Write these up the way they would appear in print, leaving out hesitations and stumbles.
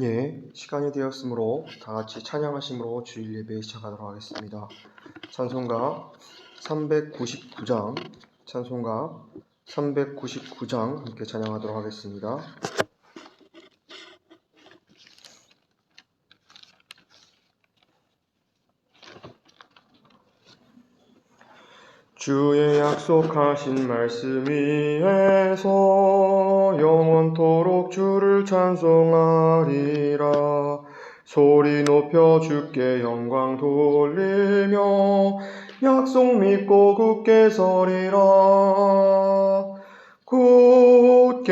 예, 시간이 되었으므로 다 같이 찬양하심으로 주일 예배 시작하도록 하겠습니다. 찬송가 399장, 찬송가 399장 함께 찬양하도록 하겠습니다. 주의 약속하신 말씀 위에서 영원토록 주를 찬송하리라. 소리 높여 주께 영광 돌리며 약속 믿고 굳게 서리라. 굳게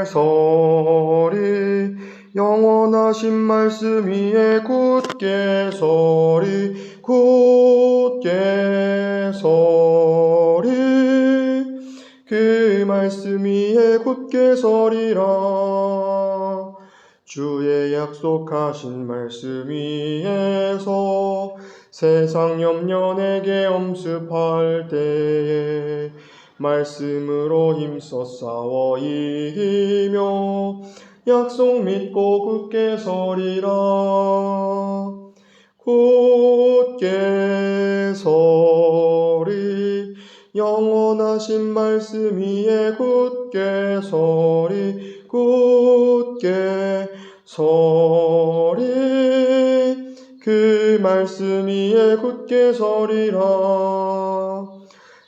서리 영원하신 말씀 위에 굳게 서리 굳게 서리 그 말씀 위에 굳게 서리라. 주의 약속하신 말씀 위에서 세상 염려 내게 엄습할 때에 말씀으로 힘써 싸워 이기며 약속 믿고 굳게 서리라. 굳게 서리 영원하신 말씀 위에 굳게 서리 굳게 서리 그 말씀 위에 굳게 서리라.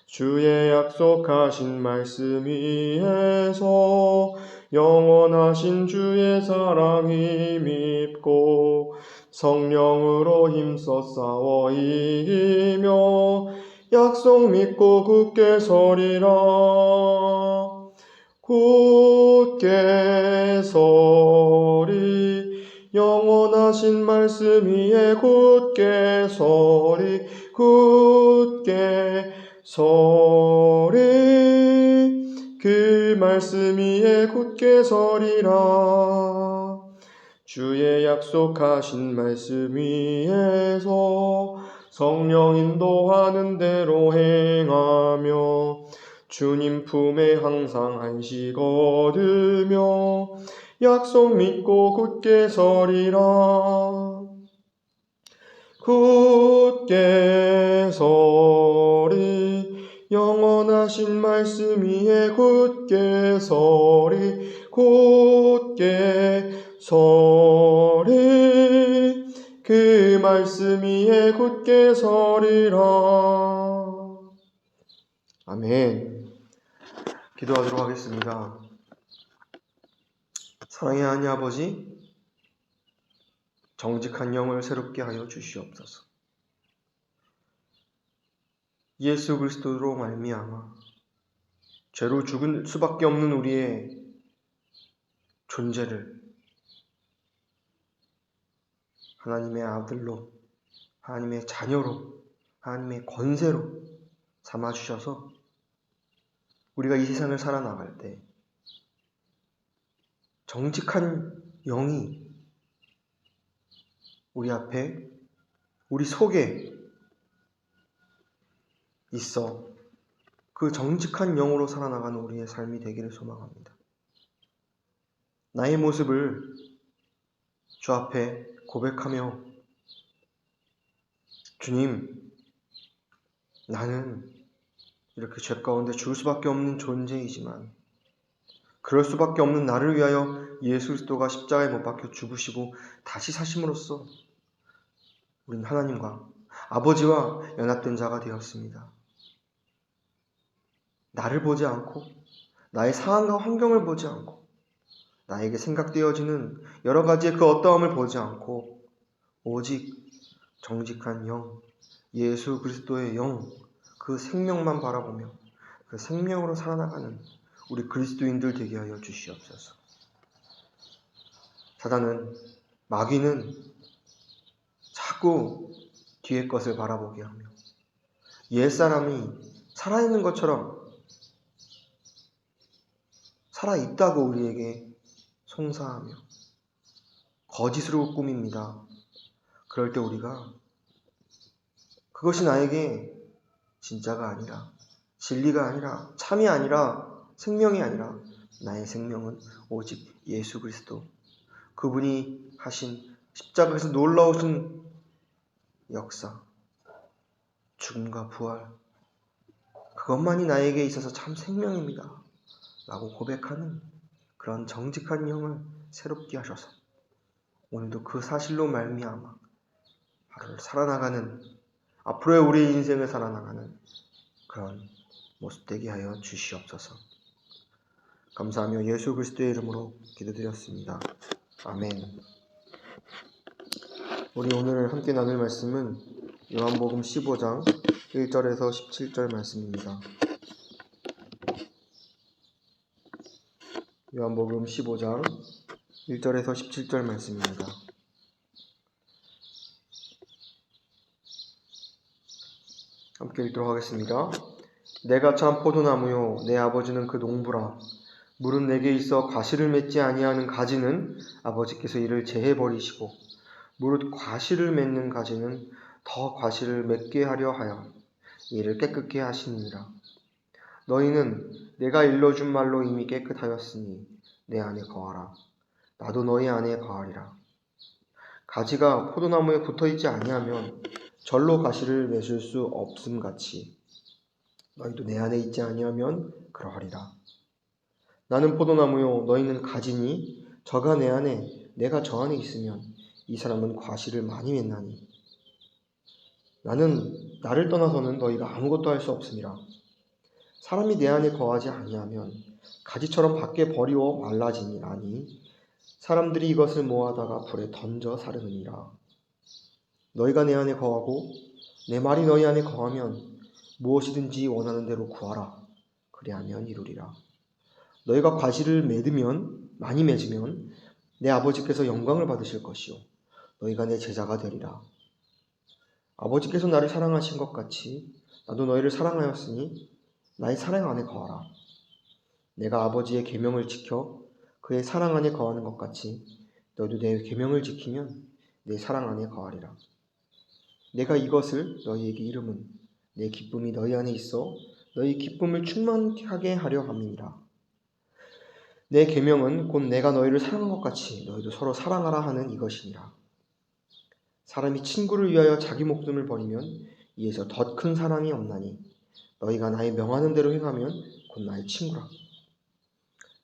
주의 약속하신 말씀 위에서 영원하신 주의 사랑 힘입고 성령으로 힘써 싸워 이기며 약속 믿고 굳게 서리라. 굳게 서리 영원하신 말씀 위에 굳게 서리 굳게 서리 그 말씀 위에 굳게 서리라. 주의 약속하신 말씀 위에서 성령 인도하는 대로 행하며 주님 품에 항상 안식 얻으며 약속 믿고 굳게 서리라. 굳게 서리 영원하신 말씀 위에 굳게 서리 굳게 서리 그 말씀 위에 굳게 서리라. 아멘. 기도하도록 하겠습니다. 사랑의 하나님 아버지, 정직한 영을 새롭게 하여 주시옵소서. 예수 그리스도로 말미암아 죄로 죽을 수밖에 없는 우리의 존재를 하나님의 아들로, 하나님의 자녀로, 하나님의 권세로 삼아주셔서 우리가 이 세상을 살아나갈 때 정직한 영이 우리 앞에, 우리 속에 있어 그 정직한 영으로 살아나가는 우리의 삶이 되기를 소망합니다. 나의 모습을 주 앞에 고백하며 주님, 나는 이렇게 죄 가운데 죽을 수밖에 없는 존재이지만 그럴 수밖에 없는 나를 위하여 예수 그리스도가 십자가에 못 박혀 죽으시고 다시 사심으로써 우린 하나님과 아버지와 연합된 자가 되었습니다. 나를 보지 않고 나의 상황과 환경을 보지 않고 나에게 생각되어지는 여러 가지의 그 어떠함을 보지 않고 오직 정직한 영, 예수 그리스도의 영, 그 생명만 바라보며 그 생명으로 살아나가는 우리 그리스도인들 되게 하여 주시옵소서. 사단은, 마귀는 자꾸 뒤의 것을 바라보게 하며 옛사람이 살아있는 것처럼 살아있다고 우리에게 송사하며 거짓으로 꾸밉니다. 그럴 때 우리가 그것이 나에게 진짜가 아니라, 진리가 아니라, 참이 아니라, 생명이 아니라 나의 생명은 오직 예수 그리스도, 그분이 하신 십자가에서 놀라우신 역사, 죽음과 부활, 그것만이 나에게 있어서 참 생명입니다 라고 고백하는 그런 정직한 영을 새롭게 하셔서 오늘도 그 사실로 말미암아 하루를 살아나가는, 앞으로의 우리의 인생을 살아나가는 그런 모습 되게 하여 주시옵소서. 감사하며 예수 그리스도의 이름으로 기도드렸습니다. 아멘. 우리 오늘 함께 나눌 말씀은 요한복음 15장 1절에서 17절 말씀입니다. 요한복음 15장 1절에서 17절 말씀입니다. 함께 읽도록 하겠습니다. 내가 참 포도나무요 내 아버지는 그 농부라. 물은 내게 있어 과실을 맺지 아니하는 가지는 아버지께서 이를 제해 버리시고 무릇 과실을 맺는 가지는 더 과실을 맺게 하려 하여 이를 깨끗게 하시느니라. 너희는 내가 일러준 말로 이미 깨끗하였으니 내 안에 거하라. 나도 너희 안에 거하리라. 가지가 포도나무에 붙어있지 아니하면 절로 가시를 맺을 수 없음같이 너희도 내 안에 있지 아니하면 그러하리라. 나는 포도나무요 너희는 가지니 저가 내 안에 내가 저 안에 있으면 이 사람은 과실을 많이 맺나니 나는 나를 떠나서는 너희가 아무것도 할 수 없음이라. 사람이 내 안에 거하지 아니하면 가지처럼 밖에 버리워 말라지니라니 사람들이 이것을 모아다가 불에 던져 사르느니라. 너희가 내 안에 거하고 내 말이 너희 안에 거하면 무엇이든지 원하는 대로 구하라. 그리하면 이루리라. 너희가 과실을 맺으면 많이 맺으면 내 아버지께서 영광을 받으실 것이요 너희가 내 제자가 되리라. 아버지께서 나를 사랑하신 것 같이 나도 너희를 사랑하였으니 나의 사랑 안에 거하라. 내가 아버지의 계명을 지켜 그의 사랑 안에 거하는 것 같이 너희도 내 계명을 지키면 내 사랑 안에 거하리라. 내가 이것을 너희에게 이름은 내 기쁨이 너희 안에 있어 너희 기쁨을 충만하게 하려 함이니라. 내 계명은 곧 내가 너희를 사랑한 것 같이 너희도 서로 사랑하라 하는 이것이니라. 사람이 친구를 위하여 자기 목숨을 버리면 이에서 더 큰 사랑이 없나니 너희가 나의 명하는 대로 행하면 곧 나의 친구라.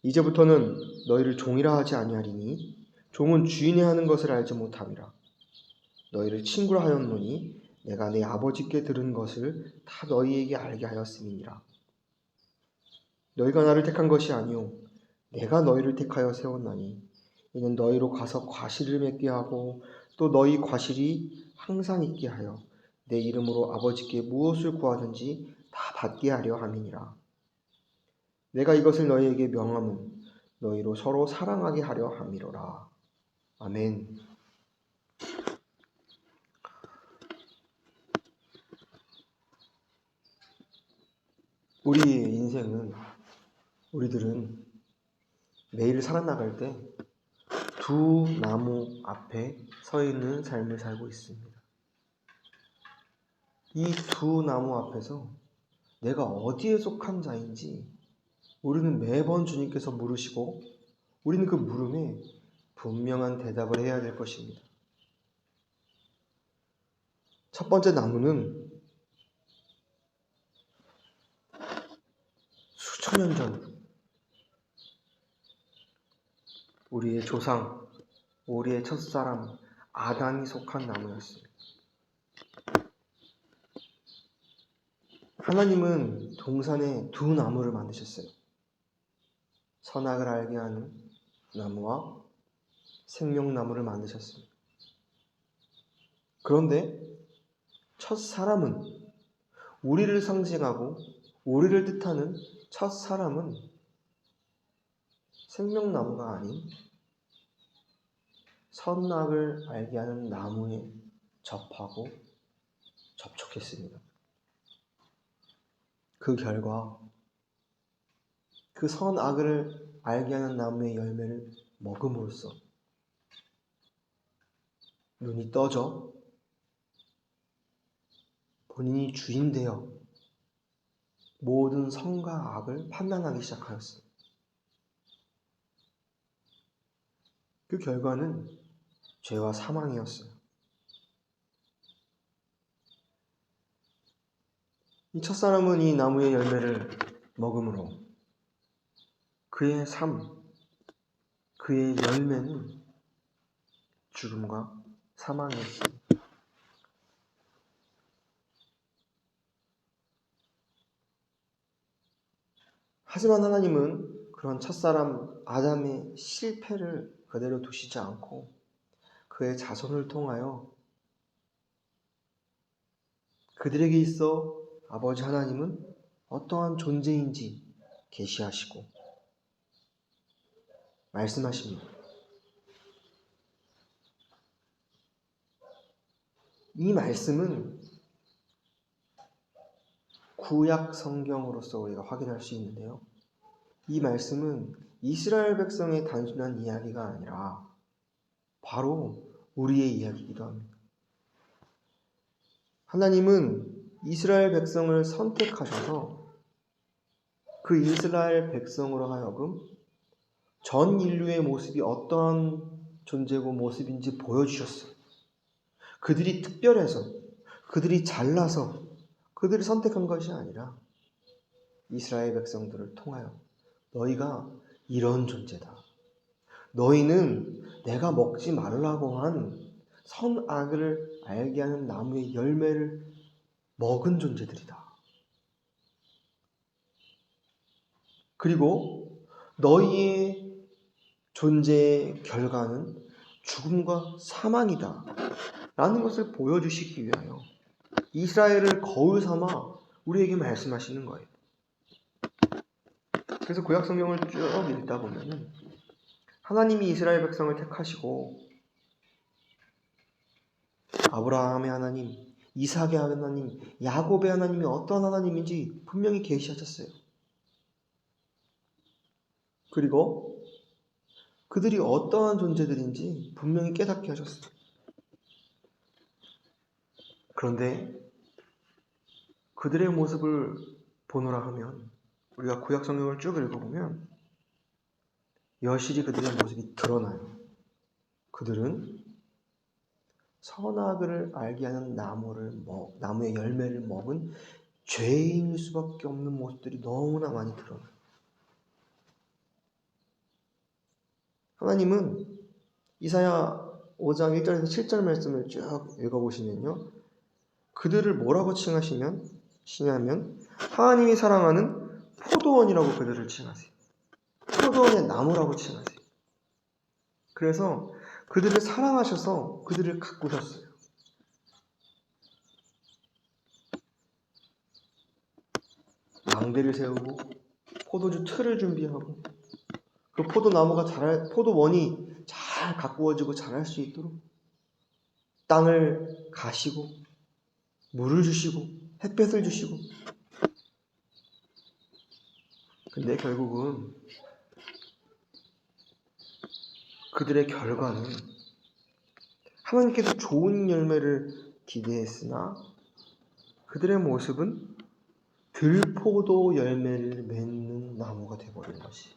이제부터는 너희를 종이라 하지 아니하리니 종은 주인의 하는 것을 알지 못함이라. 너희를 친구라 하였노니 내가 내 아버지께 들은 것을 다 너희에게 알게 하였음이니라. 너희가 나를 택한 것이 아니요 내가 너희를 택하여 세웠나니 이는 너희로 가서 과실을 맺게 하고 또 너희 과실이 항상 있게 하여 내 이름으로 아버지께 무엇을 구하든지 다 받게 하려 함이니라. 내가 이것을 너희에게 명함은 너희로 서로 사랑하게 하려 함이로라. 아멘. 우리의 인생은 우리들은 매일 살아나갈 때 두 나무 앞에 서 있는 삶을 살고 있습니다. 이 두 나무 앞에서 내가 어디에 속한 자인지 우리는 매번 주님께서 물으시고 우리는 그 물음에 분명한 대답을 해야 될 것입니다. 첫 번째 나무는 수천 년 전 우리의 조상, 우리의 첫사람 아담이 속한 나무였습니다. 하나님은 동산에 두 나무를 만드셨어요. 선악을 알게 하는 나무와 생명나무를 만드셨습니다. 그런데 첫사람은 우리를 상징하고 우리를 뜻하는 첫사람은 생명나무가 아닌 선악을 알게 하는 나무에 접촉했습니다. 그 결과 그 선악을 알게 하는 나무의 열매를 먹음으로써 눈이 떠져 본인이 주인 되어 모든 선과 악을 판단하기 시작하였습니다. 그 결과는 죄와 사망이었어요. 이 첫사람은 이 나무의 열매를 먹음으로 그의 삶, 그의 열매는 죽음과 사망이었습니다. 하지만 하나님은 그런 첫사람 아담의 실패를 그대로 두시지 않고 그의 자손을 통하여 그들에게 있어 아버지 하나님은 어떠한 존재인지 계시하시고 말씀하십니다. 이 말씀은 구약 성경으로서 우리가 확인할 수 있는데요. 이 말씀은 이스라엘 백성의 단순한 이야기가 아니라 바로 우리의 이야기이기도 합니다. 하나님은 이스라엘 백성을 선택하셔서 그 이스라엘 백성으로 하여금 전 인류의 모습이 어떠한 존재고 모습인지 보여주셨어요. 그들이 특별해서, 그들이 잘나서 그들을 선택한 것이 아니라 이스라엘 백성들을 통하여 너희가 이런 존재다. 너희는 내가 먹지 말라고 한 선악을 알게 하는 나무의 열매를 먹은 존재들이다. 그리고 너희의 존재의 결과는 죽음과 사망이다. 라는 것을 보여주시기 위하여 이스라엘을 거울 삼아 우리에게 말씀하시는 거예요. 그래서 구약 성경을 쭉 읽다 보면은 하나님이 이스라엘 백성을 택하시고 아브라함의 하나님, 이삭의 하나님, 야곱의 하나님이 어떤 하나님인지 분명히 계시하셨어요. 그리고 그들이 어떠한 존재들인지 분명히 깨닫게 하셨어요. 그런데 그들의 모습을 보노라 하면 우리가 구약 성경을 쭉 읽어보면 여실히 그들의 모습이 드러나요. 그들은 선악을 알게 하는 나무의 열매를 먹은 죄인일 수밖에 없는 모습들이 너무나 많이 드러나요. 하나님은 이사야 5장 1절에서 7절 말씀을 쭉 읽어보시면요. 그들을 뭐라고 칭하시냐면 하나님이 사랑하는 포도원이라고 그들을 칭하세요. 포도원의 나무라고 칭하세요. 그래서 그들을 사랑하셔서 그들을 가꾸셨어요. 망대를 세우고 포도주 틀을 준비하고 그 포도원이 잘 가꾸어지고 자랄 수 있도록 땅을 가시고 물을 주시고 햇볕을 주시고 근데 결국은 그들의 결과는 하나님께서 좋은 열매를 기대했으나 그들의 모습은 들포도 열매를 맺는 나무가 되어버린 것이.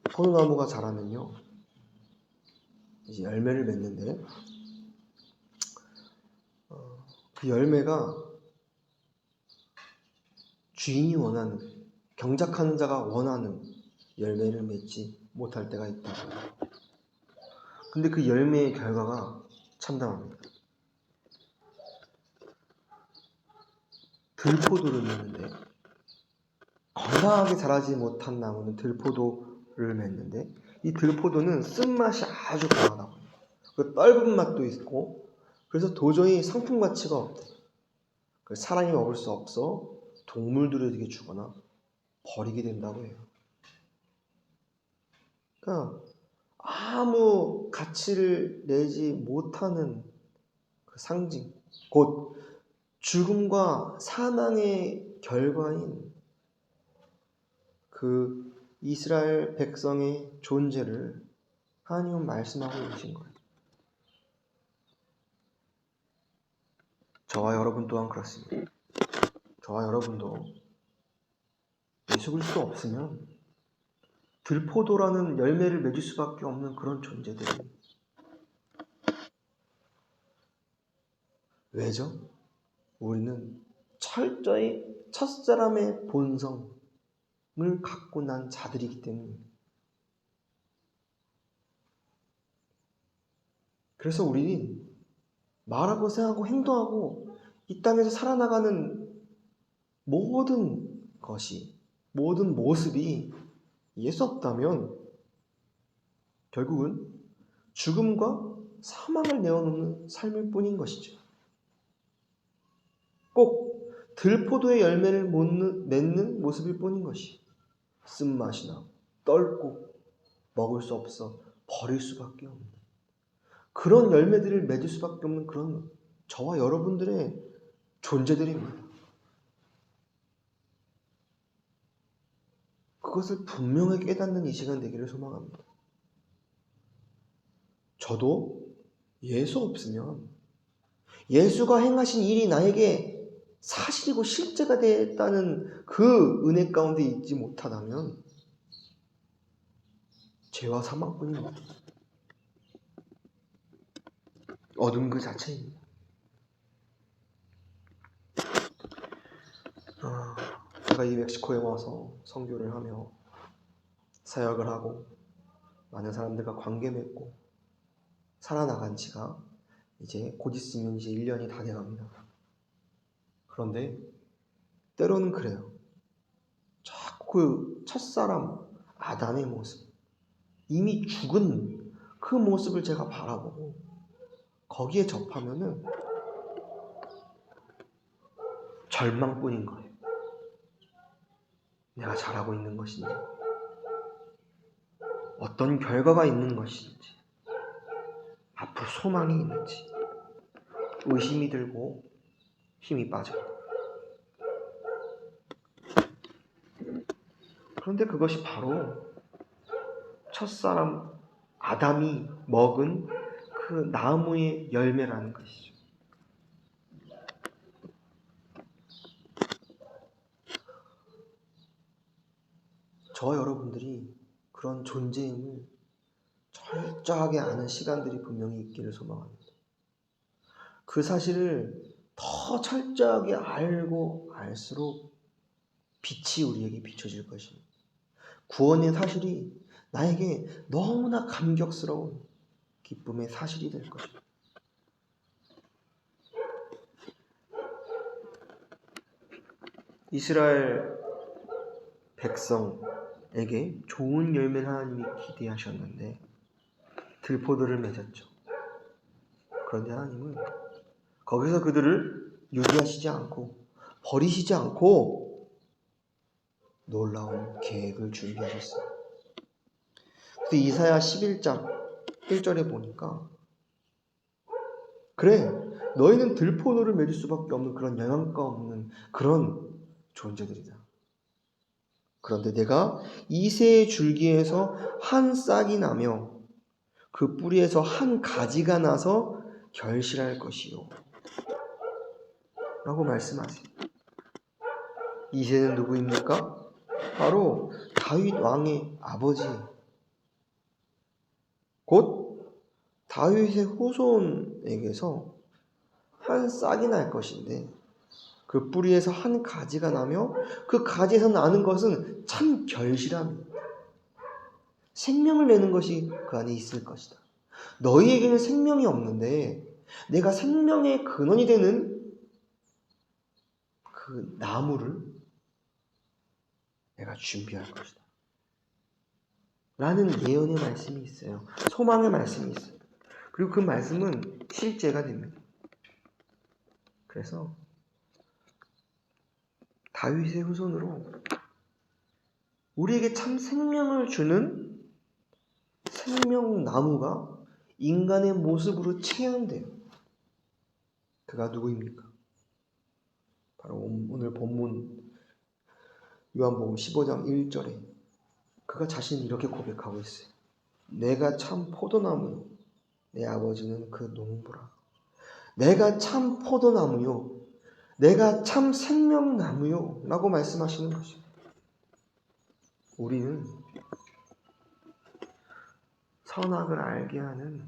포도나무가 자라면요, 이제 열매를 맺는데 그 열매가 주인이 원하는, 경작하는 자가 원하는 열매를 맺지 못할 때가 있다고요. 근데 그 열매의 결과가 참담합니다. 들포도를 맺는데 건강하게 자라지 못한 나무는 들포도를 맺는데 이 들포도는 쓴맛이 아주 강하다고 해요. 그 떫은 맛도 있고 그래서 도저히 상품 가치가 없대. 사람이 먹을 수 없어 동물들에게 주거나 버리게 된다고 해요. 그러니까 아무 가치를 내지 못하는 그 상징, 곧 죽음과 사망의 결과인 그 이스라엘 백성의 존재를 하나님은 말씀하고 계신 거예요. 저와 여러분 또한 그렇습니다. 저와 여러분도 예수 그리스도 없으면 들포도라는 열매를 맺을 수밖에 없는 그런 존재들이. 왜죠? 우리는 철저히 첫사람의 본성을 갖고 난 자들이기 때문입니다. 그래서 우리는 말하고 생각하고 행동하고 이 땅에서 살아나가는 모든 것이, 모든 모습이 예수 없다면 결국은 죽음과 사망을 내어놓는 삶일 뿐인 것이죠. 꼭 들포도의 열매를 못 맺는 모습일 뿐인 것이, 쓴맛이 나고 떫고 먹을 수 없어 버릴 수밖에 없는 그런 열매들을 맺을 수밖에 없는 그런 저와 여러분들의 존재들입니다. 그것을 분명히 깨닫는 이 시간 되기를 소망합니다. 저도 예수 없으면, 예수가 행하신 일이 나에게 사실이고 실제가 됐다는 그 은혜 가운데 있지 못하다면 죄와 사망뿐입니다. 어둠 그 자체입니다. 제가 이 멕시코에 와서 선교를 하며 사역을 하고 많은 사람들과 관계 맺고 살아나간 지가 이제 곧 있으면 이제 1년이 다 돼갑니다. 그런데 때로는 그래요. 자꾸 그 첫사람 아담의 모습, 이미 죽은 그 모습을 제가 바라보고 거기에 접하면은 절망뿐인 거예요. 내가 잘하고 있는 것인지, 어떤 결과가 있는 것인지, 앞으로 소망이 있는지 의심이 들고 힘이 빠져요. 그런데 그것이 바로 첫사람 아담이 먹은 그 나무의 열매라는 것이죠. 저와 여러분들이 그런 존재임을 철저하게 아는 시간들이 분명히 있기를 소망합니다. 그 사실을 더 철저하게 알고 알수록 빛이 우리에게 비춰질 것입니다. 구원의 사실이 나에게 너무나 감격스러운 기쁨의 사실이 될 것입니다. 이스라엘 백성에게 좋은 열매를 하나님이 기대하셨는데 들포도를 맺었죠. 그런데 하나님은 거기서 그들을 유지하시지 않고 버리시지 않고 놀라운 계획을 준비하셨어요. 그래서 이사야 11장 1절에 보니까 그래, 너희는 들포도를 맺을 수밖에 없는 그런 영양가 없는 그런 존재들이다. 그런데 내가 이새의 줄기에서 한 싹이 나며 그 뿌리에서 한 가지가 나서 결실할 것이요 라고 말씀하세요. 이새는 누구입니까? 바로 다윗 왕의 아버지, 곧 다윗의 후손에게서 한 싹이 날 것인데 그 뿌리에서 한 가지가 나며 그 가지에서 나는 것은 참 결실합니다. 생명을 내는 것이 그 안에 있을 것이다. 너희에게는 생명이 없는데 내가 생명의 근원이 되는 그 나무를 내가 준비할 것이다. 라는 예언의 말씀이 있어요. 소망의 말씀이 있어요. 그리고 그 말씀은 실제가 됩니다. 그래서 다윗의 후손으로 우리에게 참 생명을 주는 생명나무가 인간의 모습으로 체현돼요. 그가 누구입니까? 바로 오늘 본문 요한복음 15장 1절에 그가 자신이 이렇게 고백하고 있어요. 내가 참 포도나무요, 내 아버지는 그 농부라. 내가 참 포도나무요, 내가 참 생명나무요 라고 말씀하시는 것이죠. 우리는 선악을 알게 하는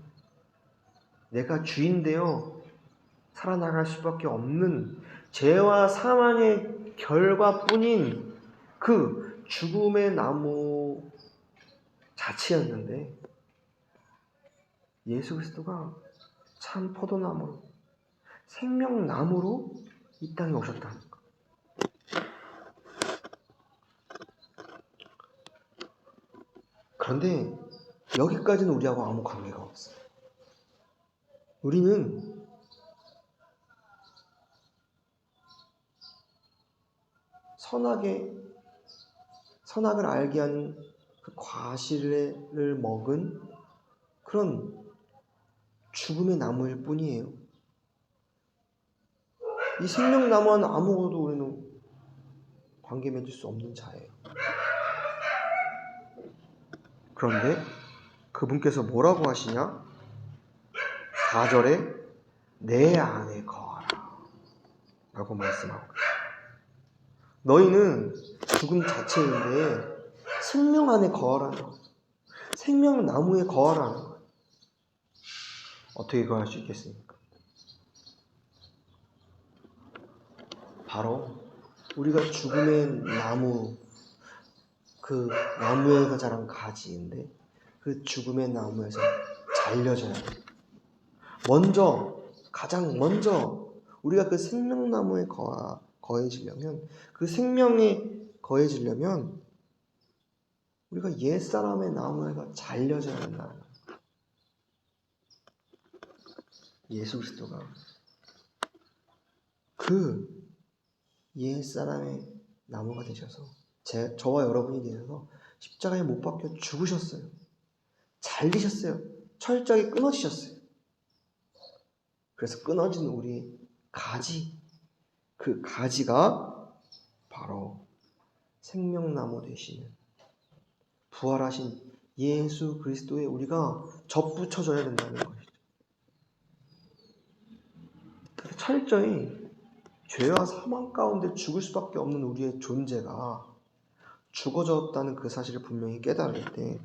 내가 주인 되어 살아나갈 수밖에 없는 죄와 사망의 결과뿐인 그 죽음의 나무 자체였는데 예수 그리스도가 참 포도나무로 생명나무로 이 땅에 오셨다는 것. 그런데 여기까지는 우리하고 아무 관계가 없어요. 우리는 선악을 알게 하는 그 과실을 먹은 그런 죽음의 나무일 뿐이에요. 이 생명나무와는 아무것도 우리는 관계 맺을 수 없는 자예요. 그런데 그분께서 뭐라고 하시냐? 4절에 내 안에 거하라 라고 말씀하고 있어요. 너희는 죽음 자체인데 생명 안에 거하라는 거예요. 생명나무에 거하라는 거예요. 어떻게 거할 수 있겠습니까? 바로 우리가 죽음의 나무, 그 나무에서 자란 가지인데 그 죽음의 나무에서 잘려져야 돼요. 가장 먼저 우리가 그 생명나무에 거해지려면, 그 생명에 거해지려면 우리가 옛사람의 나무에서 잘려져야 된다는 거예요. 예수 그리스도가 그 옛사람의 나무가 되셔서 저와 여러분이 되셔서 십자가에 못 박혀 죽으셨어요. 잘리셨어요. 철저하게 끊어지셨어요. 그래서 끊어진 우리 가지, 그 가지가 바로 생명나무 되시는 부활하신 예수 그리스도에 우리가 접붙여져야 된다는 것이죠. 그래서 철저히 죄와 사망 가운데 죽을 수밖에 없는 우리의 존재가 죽어졌다는 그 사실을 분명히 깨달을 때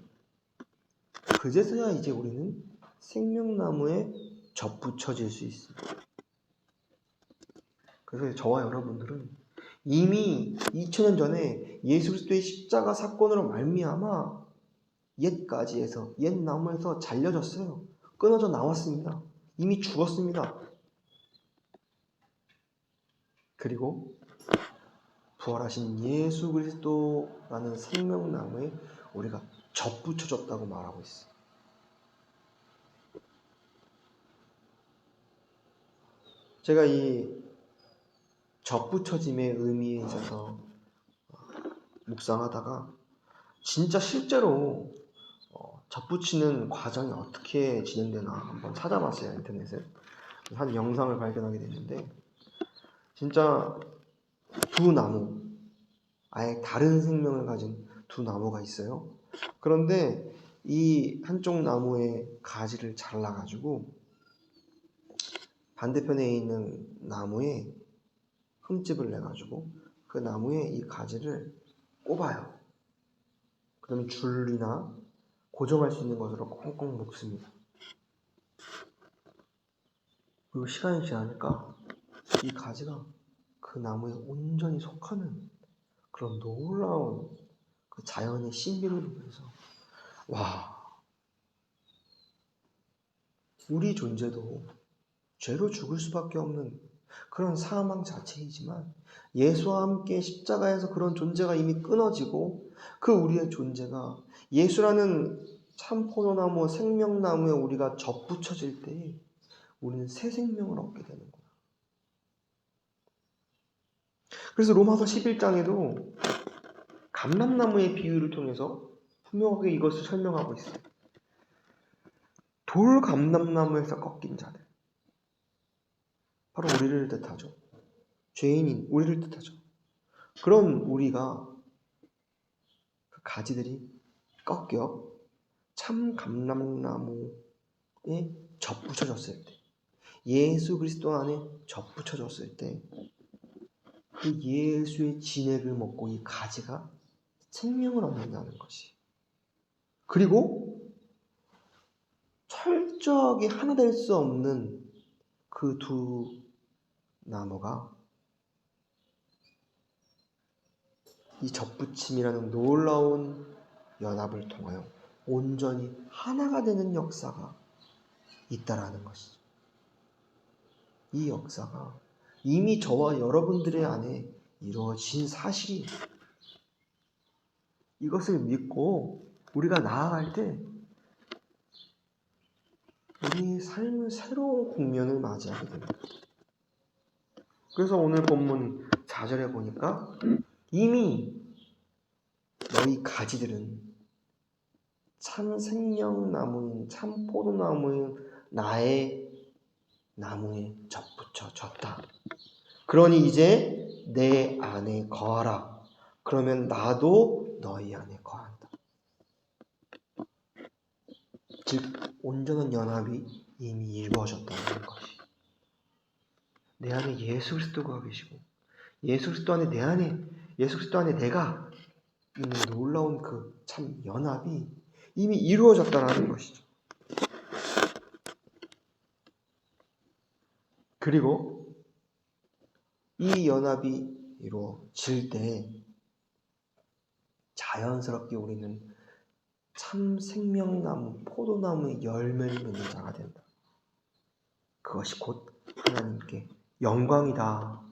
그제서야 이제 우리는 생명나무에 접붙여질 수 있습니다. 그래서 저와 여러분들은 이미 2000년 전에 예수 그리스도의 십자가 사건으로 말미암아 옛 나무에서 잘려졌어요. 끊어져 나왔습니다. 이미 죽었습니다. 그리고 부활하신 예수 그리스도라는 생명나무에 우리가 접붙여졌다고 말하고 있어요. 제가 이 접붙여짐의 의미에 있어서 묵상하다가 진짜 실제로 접붙이는 과정이 어떻게 진행되나 한번 찾아봤어요. 인터넷에. 한 영상을 발견하게 됐는데 진짜 두 나무, 아예 다른 생명을 가진 두 나무가 있어요. 그런데 이 한쪽 나무의 가지를 잘라가지고 반대편에 있는 나무에 흠집을 내가지고 그 나무에 이 가지를 꼽아요. 그러면 줄이나 고정할 수 있는 것으로 꽁꽁 묶습니다. 그리고 시간이 지나니까 이 가지가 그 나무에 온전히 속하는 그런 놀라운 그 자연의 신비를 보면서 우리 존재도 죄로 죽을 수밖에 없는 그런 사망 자체이지만 예수와 함께 십자가에서 그런 존재가 이미 끊어지고 그 우리의 존재가 예수라는 참 포도나무 생명나무에 우리가 접붙여질 때 우리는 새 생명을 얻게 되는 거야. 그래서 로마서 11장에도 감람나무의 비유를 통해서 분명하게 이것을 설명하고 있어요. 돌 감람나무에서 꺾인 자들. 바로 우리를 뜻하죠. 죄인인 우리를 뜻하죠. 그런 우리가 그 가지들이 꺾여 참 감람나무에 접붙여졌을 때, 예수 그리스도 안에 접붙여졌을 때 그 예수의 진액을 먹고 이 가지가 생명을 얻는다는 것이. 그리고 철저하게 하나 될 수 없는 그 두 나무가 이 접붙임이라는 놀라운 연합을 통하여 온전히 하나가 되는 역사가 있다라는 것이죠. 이 역사가 이미 저와 여러분들의 안에 이루어진 사실이, 이것을 믿고 우리가 나아갈 때 우리 삶은 새로운 국면을 맞이하게 됩니다. 그래서 오늘 본문 4절에 보니까 이미 너희 가지들은 참 생명나무인 참 포도나무인 나의 나무에 접붙여졌다. 그러니 이제 내 안에 거하라. 그러면 나도 너희 안에 거한다. 즉 온전한 연합이 이미 이루어졌다는 것이. 내 안에 예수 그리스도가 계시고 예수 그리스도 안에 예수 그리스도 안에 내가 있는 놀라운 그 참 연합이 이미 이루어졌다는 것이죠. 그리고 이 연합이 이루어질 때 자연스럽게 우리는 참 생명나무, 포도나무의 열매를 맺는 자가 된다. 그것이 곧 하나님께 영광이다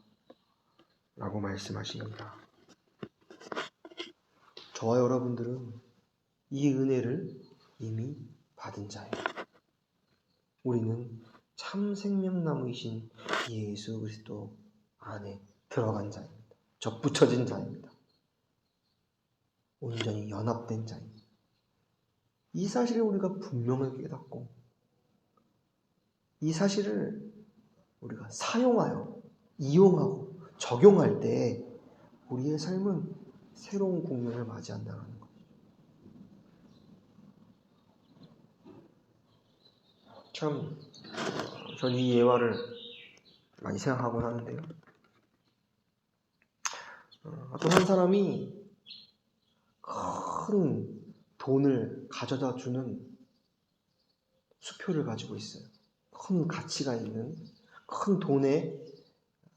라고 말씀하십니다. 저와 여러분들은 이 은혜를 이미 받은 자예요. 우리는 참 생명나무이신 예수 그리스도 안에 들어간 자입니다. 접붙여진 자입니다. 온전히 연합된 자입니다. 이 사실을 우리가 분명하게 깨닫고 이 사실을 우리가 사용하여 이용하고 적용할 때 우리의 삶은 새로운 국면을 맞이한다는 것. 참 전 이 예화를 많이 생각하곤 하는데요. 어떤 한 사람이 큰 돈을 가져다 주는 수표를 가지고 있어요. 큰 가치가 있는, 큰 돈의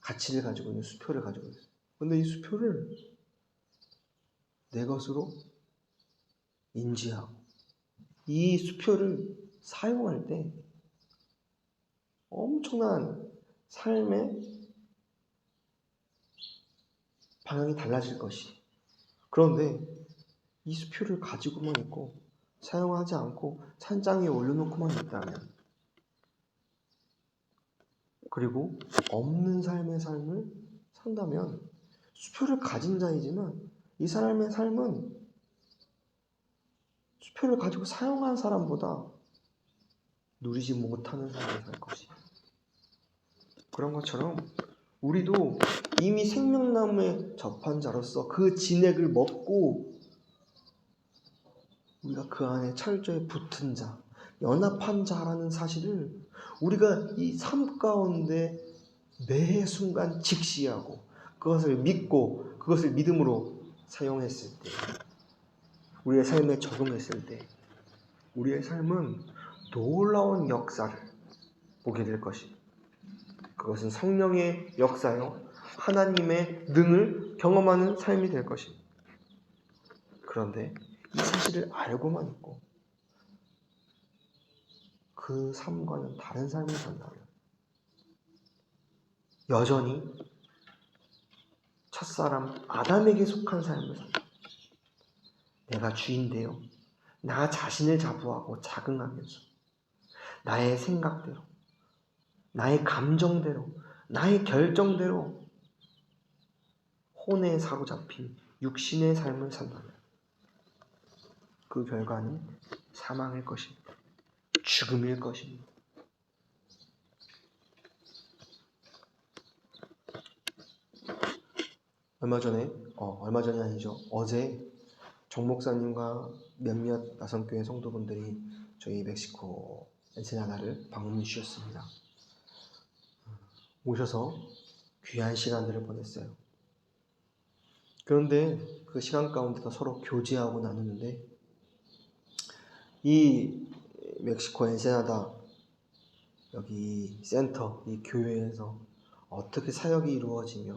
가치를 가지고 있는 수표를 가지고 있어요. 그런데 이 수표를 내 것으로 인지하고 이 수표를 사용할 때 엄청난 삶의 방향이 달라질 것이. 그런데 이 수표를 가지고만 있고 사용하지 않고 산장 위에 올려놓고만 있다면, 그리고 없는 삶의 삶을 산다면 수표를 가진 자이지만 이 사람의 삶은 수표를 가지고 사용한 사람보다 누리지 못하는 삶을 살 것이에요. 그런 것처럼 우리도 이미 생명나무에 접한 자로서 그 진액을 먹고 우리가 그 안에 철저히 붙은 자, 연합한 자라는 사실을 우리가 이 삶 가운데 매 순간 직시하고 그것을 믿고 그것을 믿음으로 사용했을 때, 우리의 삶에 적용했을 때 우리의 삶은 놀라운 역사를 보게 될 것입니다. 그것은 성령의 역사요, 하나님의 능을 경험하는 삶이 될 것입니다. 그런데 이 사실을 알고만 있고 그 삶과는 다른 삶을 산다면 여전히 첫사람 아담에게 속한 삶을 산다. 내가 주인 되어 나 자신을 자부하고 자긍하면서 나의 생각대로, 나의 감정대로, 나의 결정대로 혼에 사로잡힌 육신의 삶을 산다면 그 결과는 사망일 것입니다. 죽음일 것입니다. 얼마 전이 아니죠. 어제 정 목사님과 몇몇 나선교회 성도분들이 저희 멕시코 엔세나다를 방문해 주셨습니다. 오셔서 귀한 시간들을 보냈어요. 그런데 그 시간 가운데서 서로 교제하고 나누는데 이 멕시코 엔세나다 여기 센터, 이 교회에서 어떻게 사역이 이루어지며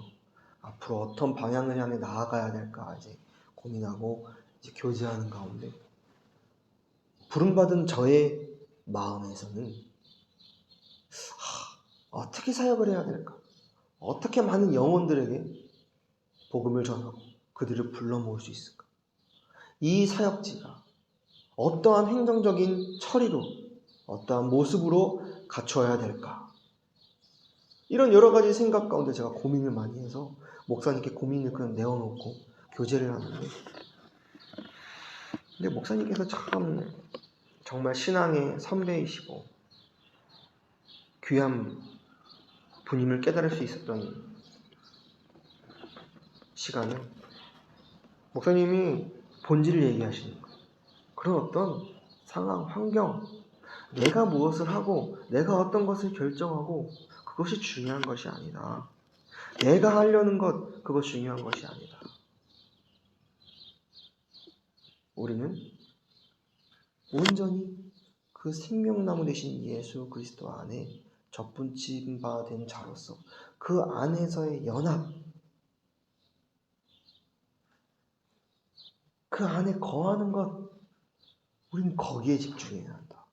앞으로 어떤 방향을 향해 나아가야 될까 이제 고민하고 이제 교제하는 가운데 부름받은 저의 마음에서는 어떻게 사역을 해야 될까? 어떻게 많은 영혼들에게 복음을 전하고 그들을 불러 모을 수 있을까? 이 사역지가 어떠한 행정적인 처리로 어떠한 모습으로 갖춰야 될까? 이런 여러 가지 생각 가운데 제가 고민을 많이 해서 목사님께 고민을 그냥 내어놓고 교제를 하는데 근데 목사님께서 참 정말 신앙의 선배이시고 귀한 분임을 깨달을 수 있었던 시간에 목사님이 본질을 얘기하시는 거예요. 그런 어떤 상황, 환경, 내가 무엇을 하고 내가 어떤 것을 결정하고 그것이 중요한 것이 아니다. 내가 하려는 것, 그것 중요한 것이 아니다. 우리는 온전히 그 생명나무 되신 예수 그리스도 안에 접붙임 바 된 자로서 그 안에서의 연합, 그 안에 거하는 것, 우리는 거기에 집중해야 한다.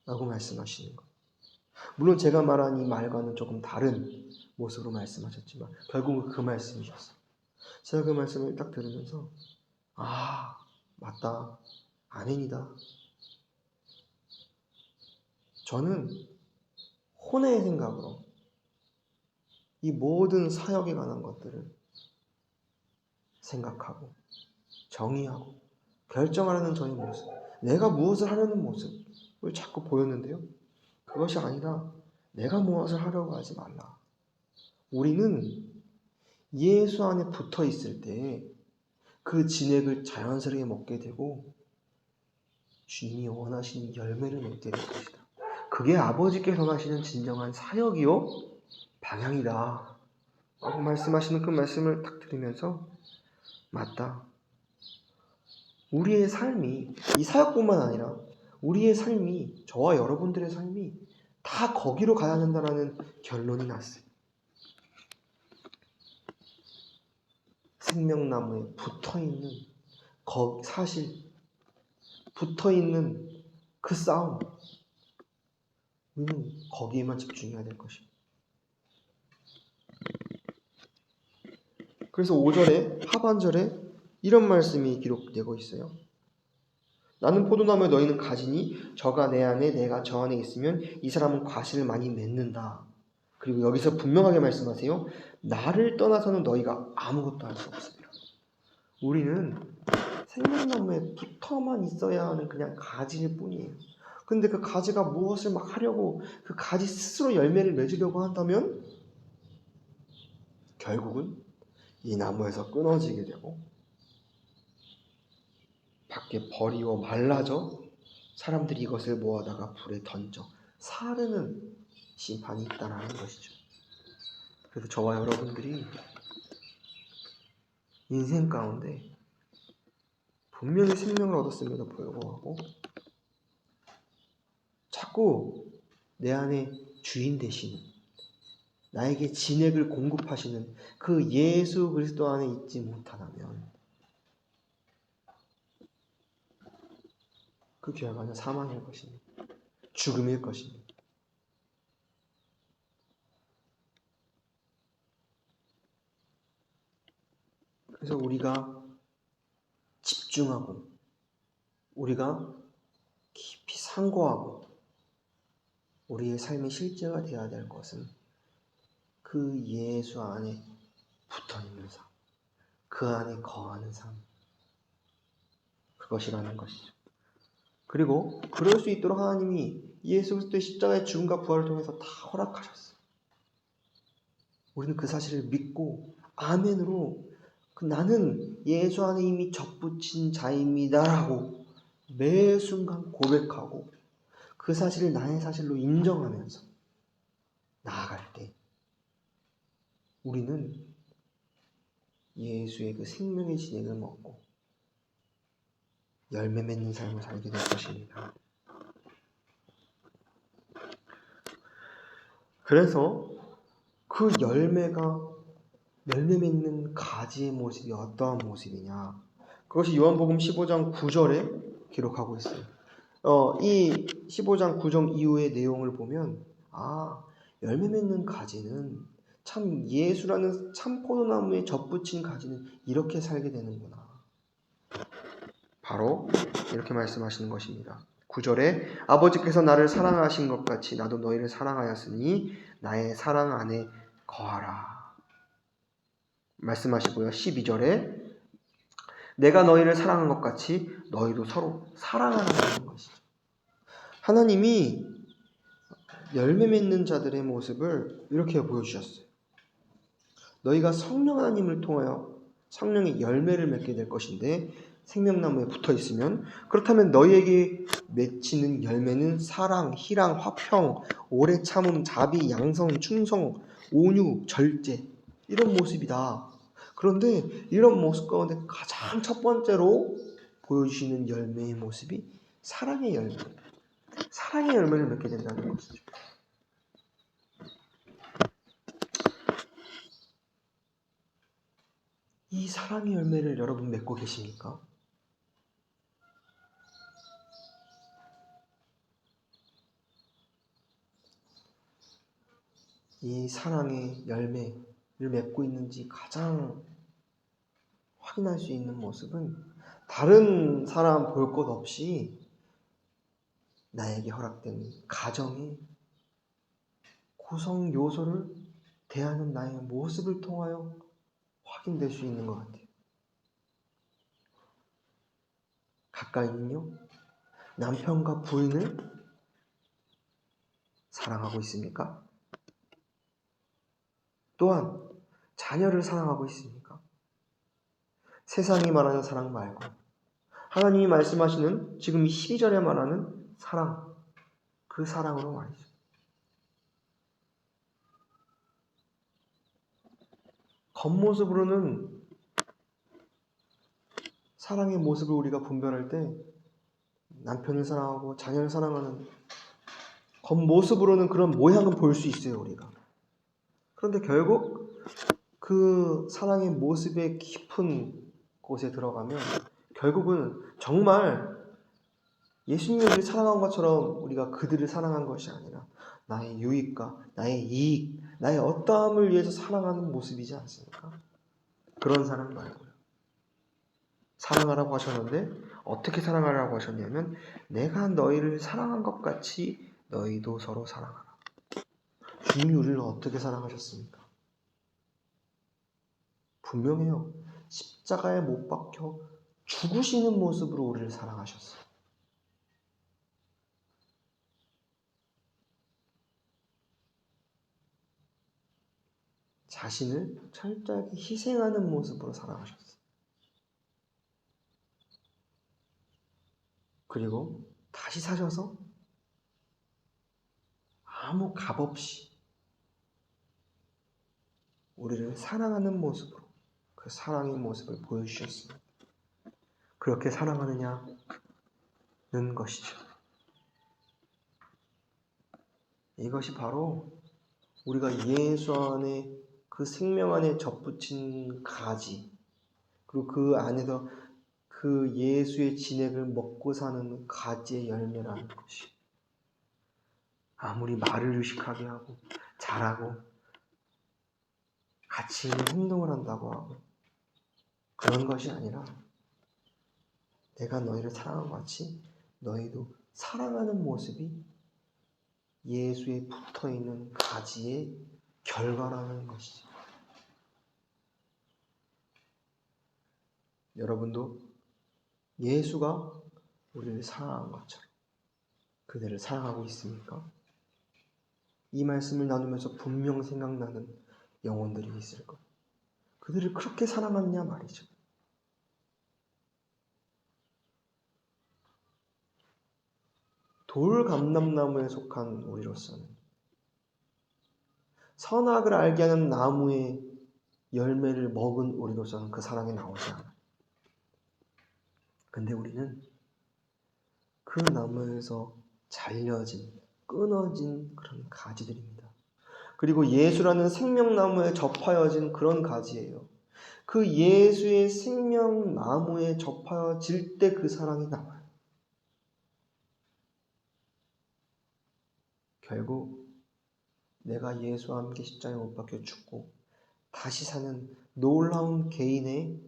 라고 말씀하시는 것. 물론 제가 말한 이 말과는 조금 다른 모습으로 말씀하셨지만 결국은 그 말씀이셨어요. 제가 그 말씀을 딱 들으면서 아, 맞다. 아멘이다. 저는 혼의 생각으로 이 모든 사역에 관한 것들을 생각하고 정의하고 결정하려는 저의 모습, 내가 무엇을 하려는 모습을 자꾸 보였는데요. 그것이 아니라 내가 무엇을 하려고 하지 말라. 우리는 예수 안에 붙어 있을 때 그 진액을 자연스럽게 먹게 되고 주님이 원하시는 열매를 맺게 될 것이다. 그게 아버지께서 원하시는 진정한 사역이요 방향이다. 라고 말씀하시는 그 말씀을 딱 들으면서 맞다. 우리의 삶이 이 사역뿐만 아니라 우리의 삶이 저와 여러분들의 삶이 다 거기로 가야 한다는 결론이 났어요. 생명나무에 붙어있는 사실 붙어있는 그 싸움 우리는 거기에만 집중해야 될 것입니다. 그래서 5절에 하반절에 이런 말씀이 기록되고 있어요. 나는 포도나무에 너희는 가지니 저가 내 안에 내가 저 안에 있으면 이 사람은 과실을 많이 맺는다. 그리고 여기서 분명하게 말씀하세요. 나를 떠나서는 너희가 아무것도 할 수 없습니다. 우리는 생명나무에 붙어만 있어야 하는 그냥 가지일 뿐이에요. 근데 그 가지가 무엇을 막 하려고 그 가지 스스로 열매를 맺으려고 한다면 결국은 이 나무에서 끊어지게 되고 밖에 버리고 말라져 사람들이 이것을 모아다가 불에 던져 사르는 심판이 있다는 것이죠. 그래서 저와 여러분들이 인생 가운데 분명히 생명을 얻었음에도 불구하고 자꾸 내 안에 주인 되시는 나에게 진액을 공급하시는 그 예수 그리스도 안에 있지 못하다면 그 결과는 사망일 것입니다. 죽음일 것입니다. 그래서 우리가 집중하고 우리가 깊이 상고하고 우리의 삶의 실제가 되어야 될 것은 그 예수 안에 붙어있는 삶, 그 안에 거하는 삶, 그것이라는 것이죠. 그리고 그럴 수 있도록 하나님이 예수 그리스도의 십자가의 죽음과 부활을 통해서 다 허락하셨어요. 우리는 그 사실을 믿고 아멘으로 나는 예수 안에 이미 접붙인 자입니다라고 매 순간 고백하고 그 사실을 나의 사실로 인정하면서 나아갈 때 우리는 예수의 그 생명의 진액을 먹고 열매 맺는 삶을 살게 될 것입니다. 그래서 그 열매 맺는 가지의 모습이 어떠한 모습이냐, 그것이 요한복음 15장 9절에 기록하고 있어요. 이 15장 9절 이후의 내용을 보면 열매 맺는 가지는 참 예수라는 참 포도나무에 접붙인 가지는 이렇게 살게 되는구나. 바로 이렇게 말씀하시는 것입니다. 9절에 아버지께서 나를 사랑하신 것 같이 나도 너희를 사랑하였으니 나의 사랑 안에 거하라 말씀하시고요. 12절에 내가 너희를 사랑한 것 같이 너희도 서로 사랑하라는 것이죠. 하나님이 열매 맺는 자들의 모습을 이렇게 보여주셨어요. 너희가 성령 하나님을 통하여 성령의 열매를 맺게 될 것인데, 생명나무에 붙어 있으면, 그렇다면 너희에게 맺히는 열매는 사랑, 희랑, 화평, 오래 참음, 자비, 양성, 충성, 온유, 절제, 이런 모습이다. 그런데 이런 모습 가운데 가장 첫 번째로 보여주시는 열매의 모습이 사랑의 열매, 사랑의 열매를 맺게 된다는 것이죠. 이 사랑의 열매를 여러분 맺고 계십니까? 이 사랑의 열매를 맺고 있는지 가장 확인할 수 있는 모습은 다른 사람 볼 것 없이 나에게 허락된 가정의 구성 요소를 대하는 나의 모습을 통하여 확인될 수 있는 것 같아요. 가까이는요, 남편과 부인을 사랑하고 있습니까? 또한 자녀를 사랑하고 있습니까? 세상이 말하는 사랑 말고 하나님이 말씀하시는 지금 이 12절에 말하는 사랑, 그 사랑으로 말이죠. 겉모습으로는 사랑의 모습을 우리가 분별할 때 남편을 사랑하고 자녀를 사랑하는 겉모습으로는 그런 모양은 볼 수 있어요, 우리가. 그런데 결국 그 사랑의 모습의 깊은 곳에 들어가면 결국은 정말 예수님이 우리를 사랑한 것처럼 우리가 그들을 사랑한 것이 아니라 나의 유익과 나의 이익, 나의 어떠함을 위해서 사랑하는 모습이지 않습니까? 그런 사랑 말고요. 사랑하라고 하셨는데 어떻게 사랑하라고 하셨냐면 내가 너희를 사랑한 것 같이 너희도 서로 사랑하라. 주님이 우리를 어떻게 사랑하셨습니까? 분명해요. 십자가에 못 박혀 죽으시는 모습으로 우리를 사랑하셨어요. 자신을 철저하게 희생하는 모습으로 사랑하셨어요. 그리고 다시 사셔서 아무 값 없이 우리를 사랑하는 모습으로 그 사랑의 모습을 보여주셨습니다. 그렇게 사랑하느냐는 것이죠. 이것이 바로 우리가 예수 안에 그 생명 안에 접붙인 가지, 그리고 그 안에서 그 예수의 진액을 먹고 사는 가지의 열매라는 것이, 아무리 말을 의식하게 하고 잘하고 가치 있는 행동을 한다고 하고 그런 것이 아니라 내가 너희를 사랑한 것 같이 너희도 사랑하는 모습이 예수에 붙어있는 가지의 결과라는 것이죠. 여러분도 예수가 우리를 사랑한 것처럼 그들을 사랑하고 있습니까? 이 말씀을 나누면서 분명 생각나는 영혼들이 있을 것. 그들을 그렇게 사랑하느냐 말이죠. 돌감람나무에 속한 우리로서는 선악을 알게 하는 나무의 열매를 먹은 우리로서는 그 사랑이 나오지 않아요. 근데 우리는 그 나무에서 잘려진, 끊어진 그런 가지들입니다. 그리고 예수라는 생명나무에 접하여진 그런 가지예요. 그 예수의 생명나무에 접하여질 때 그 사랑이 나와요. 결국 내가 예수와 함께 십자가에 못 박혀 죽고 다시 사는 놀라운 개인의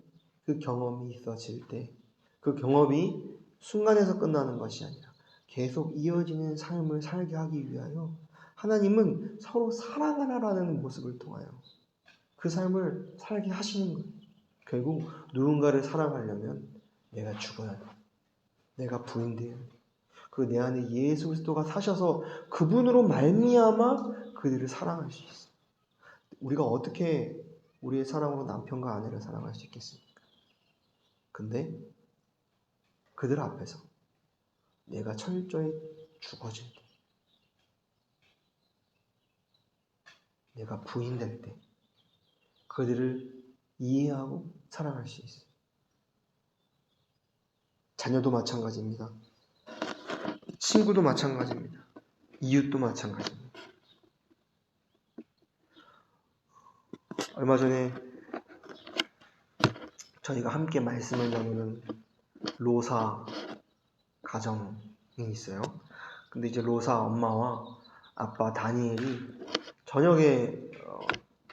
그 경험이 있어질 때, 그 경험이 순간에서 끝나는 것이 아니라 계속 이어지는 삶을 살게 하기 위하여 하나님은 서로 사랑하라라는 모습을 통하여 그 삶을 살게 하시는 거예요. 결국 누군가를 사랑하려면 내가 죽어야 돼. 내가 부인돼야 돼. 그 내 안에 예수 그리스도가 사셔서 그분으로 말미암아 그들을 사랑할 수 있어. 우리가 어떻게 우리의 사랑으로 남편과 아내를 사랑할 수 있겠습니까? 근데 그들 앞에서 내가 철저히 죽어질 때, 내가 부인될 때 그들을 이해하고 사랑할 수 있어요. 자녀도 마찬가지입니다. 친구도 마찬가지입니다. 이웃도 마찬가지입니다. 얼마 전에 저희가 함께 말씀을 나누는 로사 가정이 있어요. 근데 이제 로사 엄마와 아빠 다니엘이 저녁에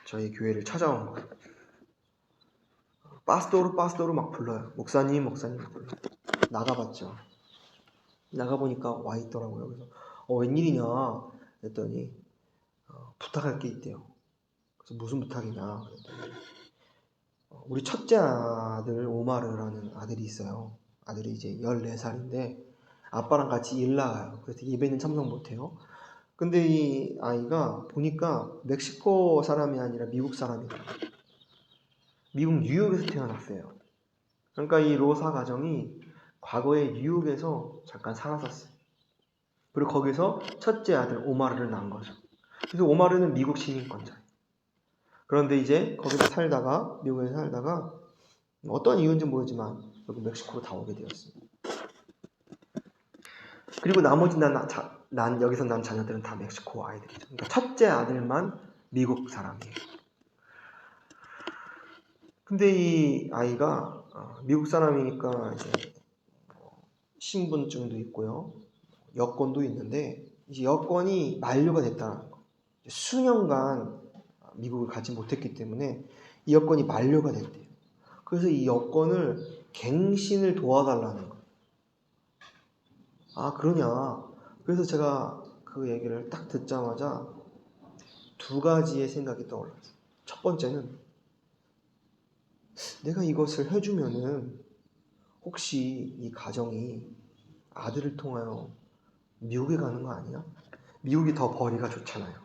저희 교회를 찾아온 거예요. 빠스토르 막 불러요. 목사님 막 불러요. 나가봤죠. 나가보니까 와 있더라고요. 그래서 웬일이냐 했더니 부탁할 게 있대요. 그래서 무슨 부탁이냐 그랬더니 우리 첫째 아들 오마르라는 아들이 있어요. 아들이 이제 14살인데 아빠랑 같이 일 나가요. 그래서 예배는 참석 못해요. 근데 이 아이가 보니까 멕시코 사람이 아니라 미국 사람이다. 미국 뉴욕에서 태어났어요. 그러니까 이 로사 가정이 과거에 뉴욕에서 잠깐 살았었어요. 그리고 거기서 첫째 아들 오마르를 낳은 거죠. 그래서 오마르는 미국 시민권자예요. 그런데 이제 거기서 살다가 미국에 살다가 어떤 이유인지 모르지만 여기 멕시코로 다 오게 되었습니다. 그리고 나머지 여기서 난 자녀들은 다 멕시코 아이들이죠. 그러니까 첫째 아들만 미국 사람이에요. 근데 이 아이가 미국 사람이니까 이제 신분증도 있고요, 여권도 있는데 이제 여권이 만료가 됐다는 거. 수년간 미국을 가지 못했기 때문에 이 여권이 만료가 됐대요. 그래서 이 여권을 갱신을 도와달라는 거예요. 아, 그러냐. 그래서 제가 그 얘기를 딱 듣자마자 두 가지의 생각이 떠올랐어요. 첫 번째는 내가 이것을 해주면은 혹시 이 가정이 아들을 통하여 미국에 가는 거 아니야? 미국이 더 거리가 좋잖아요.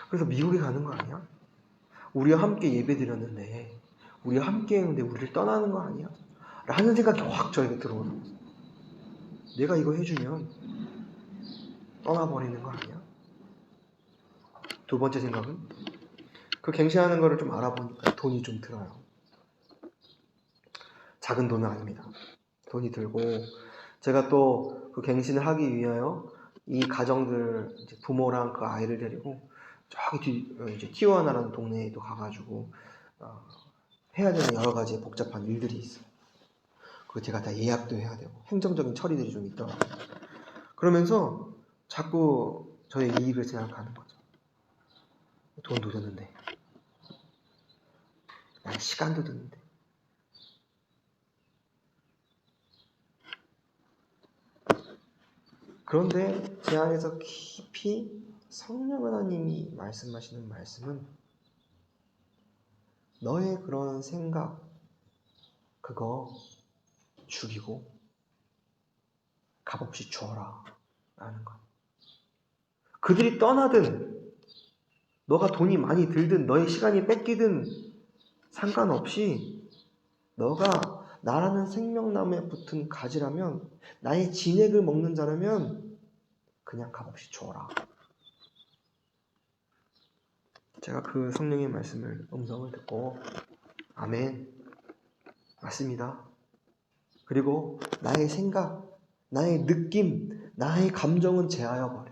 그래서 미국에 가는 거 아니야? 우리와 함께 예배 드렸는데, 우리와 함께 했는데 우리를 떠나는 거 아니야? 라는 생각이 확 저에게 들어오는 거예요. 내가 이거 해주면 떠나버리는 거 아니야? 두 번째 생각은 그 갱신하는 거를 좀 알아보니까 돈이 좀 들어요. 작은 돈은 아닙니다. 돈이 들고 제가 또 그 갱신을 하기 위하여 이 가정들 부모랑 그 아이를 데리고 저기 이제 티juana라는 동네에도 가가지고 해야 되는 여러 가지 복잡한 일들이 있어요. 그거 제가 다 예약도 해야 되고 행정적인 처리들이 좀 있더라고요. 그러면서 자꾸 저의 이익을 생각하는 거죠. 돈도 드는데, 나의 시간도 드는데. 그런데 제 안에서 깊이 성령 하나님이 말씀하시는 말씀은 너의 그런 생각 그거 죽이고 값없이 주어라 라는 것. 그들이 떠나든 너가 돈이 많이 들든 너의 시간이 뺏기든 상관없이 너가 나라는 생명나무에 붙은 가지라면, 나의 진액을 먹는 자라면 그냥 값없이 주어라. 제가 그 성령의 말씀을 음성을 듣고 아멘, 맞습니다. 그리고 나의 생각, 나의 느낌, 나의 감정은 제하여 버려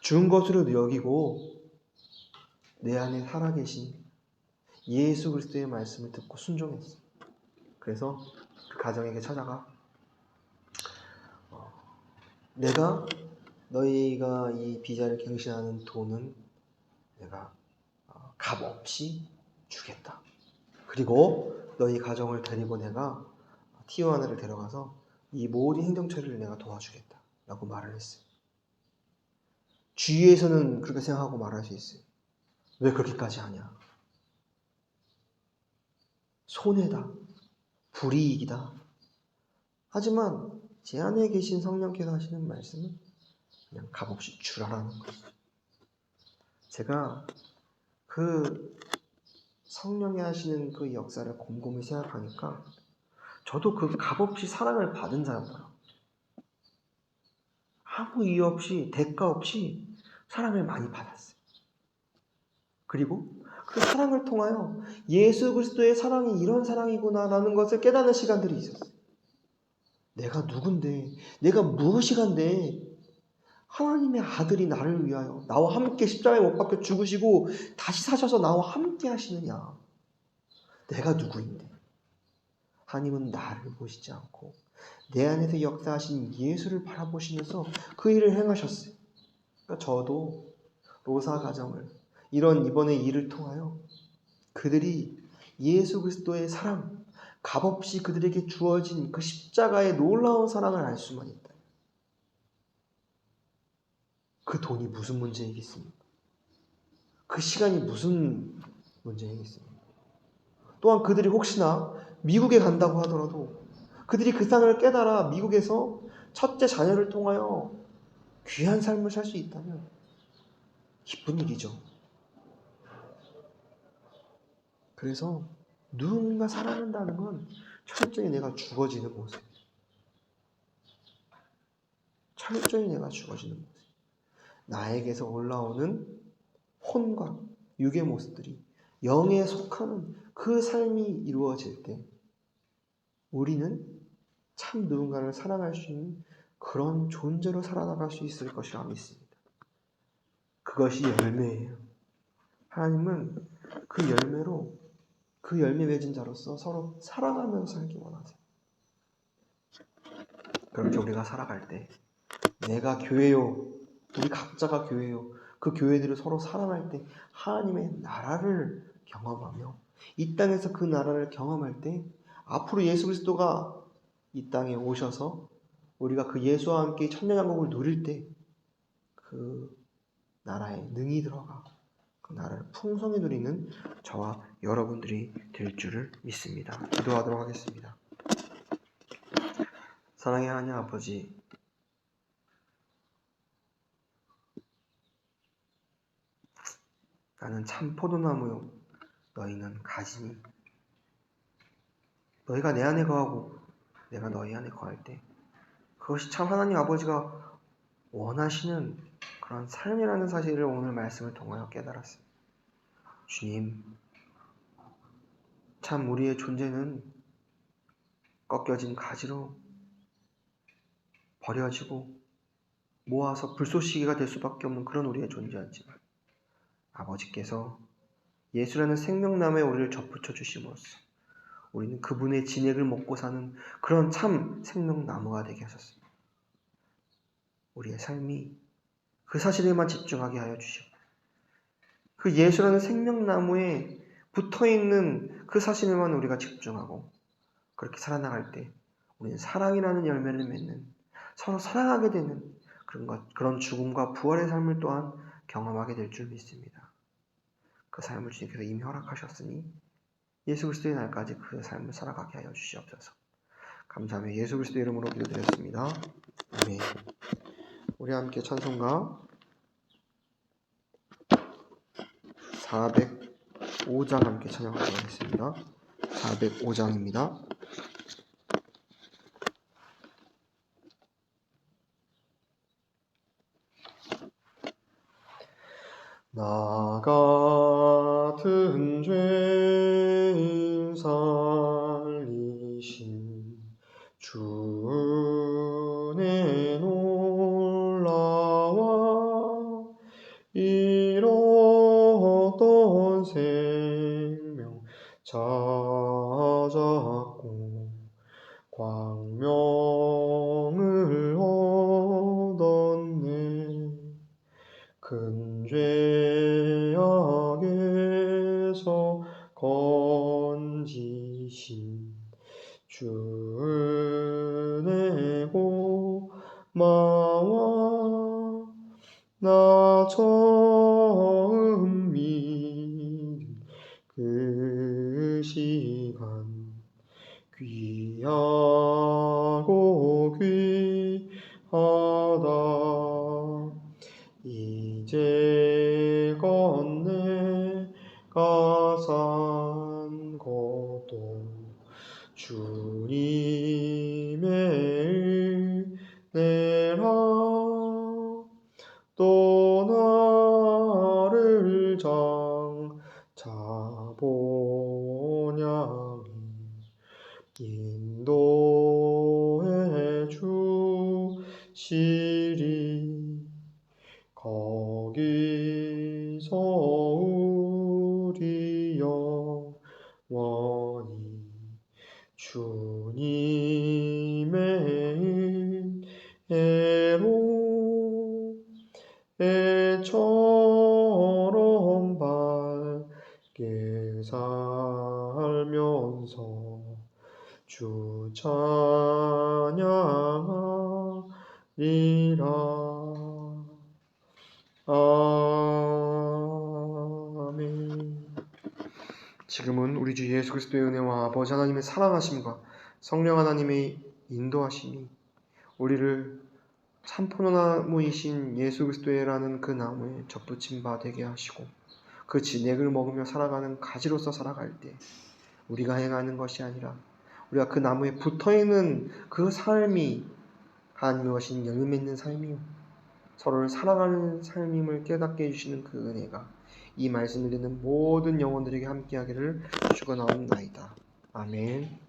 준 것으로 여기고 내 안에 살아계신 예수 그리스도의 말씀을 듣고 순종했어. 그래서 그 가정에게 찾아가 내가 너희가 이 비자를 갱신하는 돈은 내가 값없이 주겠다. 그리고 너희 가정을 데리고 내가 티juana를 데려가서 이 모든 행정 처리를 내가 도와주겠다 라고 말을 했어요. 주위에서는 그렇게 생각하고 말할 수 있어요. 왜 그렇게까지 하냐? 손해다, 불이익이다. 하지만 제 안에 계신 성령께서 하시는 말씀은 그냥 값없이 주라라는 거죠. 제가 그 성령이 하시는 그 역사를 곰곰이 생각하니까 저도 그 값없이 사랑을 받은 사람더라고요. 아무 이유 없이, 대가 없이 사랑을 많이 받았어요. 그리고 그 사랑을 통하여 예수 그리스도의 사랑이 이런 사랑이구나라는 것을 깨닫는 시간들이 있었어요. 내가 누군데, 내가 무엇이 간데 하나님의 아들이 나를 위하여 나와 함께 십자가에 못 박혀 죽으시고 다시 사셔서 나와 함께 하시느냐. 내가 누구인데. 하나님은 나를 보시지 않고 내 안에서 역사하신 예수를 바라보시면서 그 일을 행하셨어요. 그러니까 저도 로사 가정을 이런 이번의 일을 통하여 그들이 예수 그리스도의 사랑, 값없이 그들에게 주어진 그 십자가의 놀라운 사랑을 알 수만 있다. 그 돈이 무슨 문제이겠습니까? 그 시간이 무슨 문제이겠습니까? 또한 그들이 혹시나 미국에 간다고 하더라도 그들이 그 상을 깨달아 미국에서 첫째 자녀를 통하여 귀한 삶을 살 수 있다면 기쁜 일이죠. 그래서 누군가 사랑한다는 건 철저히 내가 죽어지는 모습. 철저히 내가 죽어지는 모습. 나에게서 올라오는 혼과 육의 모습들이 영에 속하는 그 삶이 이루어질 때 우리는 참 누군가를 사랑할 수 있는 그런 존재로 살아나갈 수 있을 것이라 믿습니다. 그것이 열매예요. 하나님은 그 열매로 그 열매 맺은 자로서 서로 사랑하면서 살기 원하세요. 그렇게 우리가 살아갈 때 내가 교회요, 우리 각자가 교회요, 그 교회들을 서로 사랑할 때 하나님의 나라를 경험하며 이 땅에서 그 나라를 경험할 때 앞으로 예수 그리스도가 이 땅에 오셔서 우리가 그 예수와 함께 천년왕국을 누릴 때 그 나라에 능히 들어가 그 나라를 풍성히 누리는 저와 여러분들이 될 줄을 믿습니다. 기도하도록 하겠습니다. 사랑의 하나님 아버지, 나는 참 포도나무요, 너희는 가지니 너희가 내 안에 거하고 내가 너희 안에 거할 때 그것이 참 하나님 아버지가 원하시는 그런 삶이라는 사실을 오늘 말씀을 통하여 깨달았습니다. 주님, 참 우리의 존재는 꺾여진 가지로 버려지고 모아서 불쏘시개가 될 수밖에 없는 그런 우리의 존재였지만 아버지께서 예수라는 생명나무에 우리를 접붙여 주심으로써 우리는 그분의 진액을 먹고 사는 그런 참 생명나무가 되게 하셨습니다. 우리의 삶이 그 사실에만 집중하게 하여 주시고 그 예수라는 생명나무에 붙어있는 그 사실에만 우리가 집중하고 그렇게 살아나갈 때 우리는 사랑이라는 열매를 맺는 서로 사랑하게 되는 그런 죽음과 부활의 삶을 또한 경험하게 될 줄 믿습니다. 그 삶을 주님께서 이미 허락하셨으니 예수 그리스도의 날까지 그 삶을 살아가게 하여 주시옵소서. 감사하며 예수 그리스도의 이름으로 기도드렸습니다. 아멘. 우리 함께 찬송가 405장 함께 찬양하도록 하겠습니다. 405장입니다. 나가 큰 죄악에서 건지신 주 은혜 고마워. 나 처음 믿은 그 시간 귀하고 귀하다. 이제껏 내가 산 것도 주님의 은혜라. 또 나를 장차 본향에 인도해 주시리. 거기서 우리 영원히 주님의 은혜로 애처럼 밝게 살면서 주 찬양하리라. 아멘. 지금은 우리 주 예수 그리스도의 은혜와 아버지 하나님의 사랑하심과 성령 하나님의 인도하심이 우리를 참포도나무이신 예수 그리스도라는 그 나무에 접붙임 바 되게 하시고, 그 진액을 먹으며 살아가는 가지로서 살아갈 때 우리가 행하는 것이 아니라 우리가 그 나무에 붙어있는 그 삶이 하나님의 것인 열매 맺는 삶이요, 서로를 사랑하는 삶임을 깨닫게 해주시는 그 은혜가 이 말씀을 듣는 모든 영혼들에게 함께하기를 축원하옵나이다. 아멘.